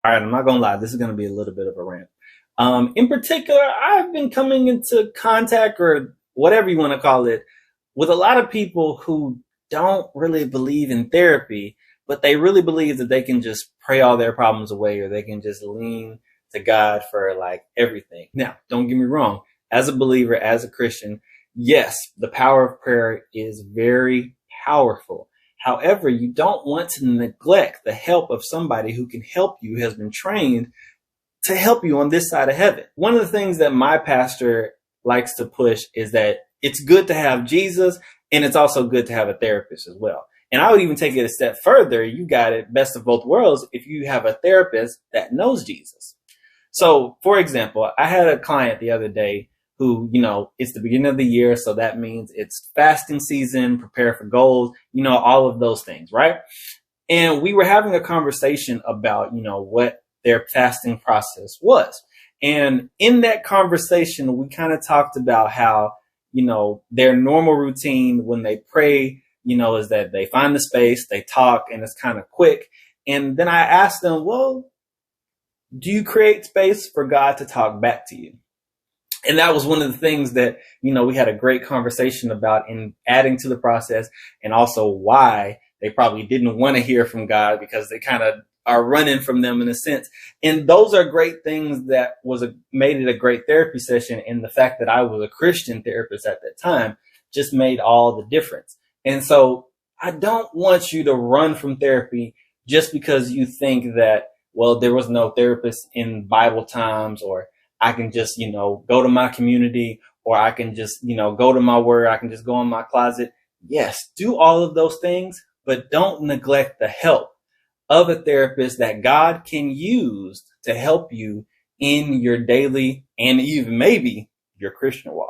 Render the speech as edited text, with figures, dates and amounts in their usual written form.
All right, I'm not gonna lie, this is gonna be a little bit of a rant. In particular, I've been coming into contact, or whatever you want to call it, with a lot of people who don't really believe in therapy, but they really believe that they can just pray all their problems away, or they can just lean to God for like everything. Now, don't get me wrong. As a believer, as a Christian, yes, the power of prayer is very powerful. However, you don't want to neglect the help of somebody who can help you, has been trained to help you on this side of heaven. One of the things that my pastor likes to push is that it's good to have Jesus, and it's also good to have a therapist as well. And I would even take it a step further. You got it best of both worlds if you have a therapist that knows Jesus. So, for example, I had a client the other day who, it's the beginning of the year. So that means it's fasting season, prepare for goals, all of those things, right? And we were having a conversation about, what their fasting process was. And in that conversation, we kind of talked about how, their normal routine when they pray, is that they find the space, they talk, and it's kind of quick. And then I asked them, well, do you create space for God to talk back to you? And that was one of the things that, we had a great conversation about in adding to the process, and also why they probably didn't want to hear from God because they kind of are running from them in a sense. And those are great things that made it a great therapy session. And the fact that I was a Christian therapist at that time just made all the difference. And so I don't want you to run from therapy just because you think that, well, there was no therapist in Bible times, or I can just, go to my community, or I can just, go to my word. I can just go in my closet. Yes, do all of those things, but don't neglect the help of a therapist that God can use to help you in your daily and even maybe your Christian walk.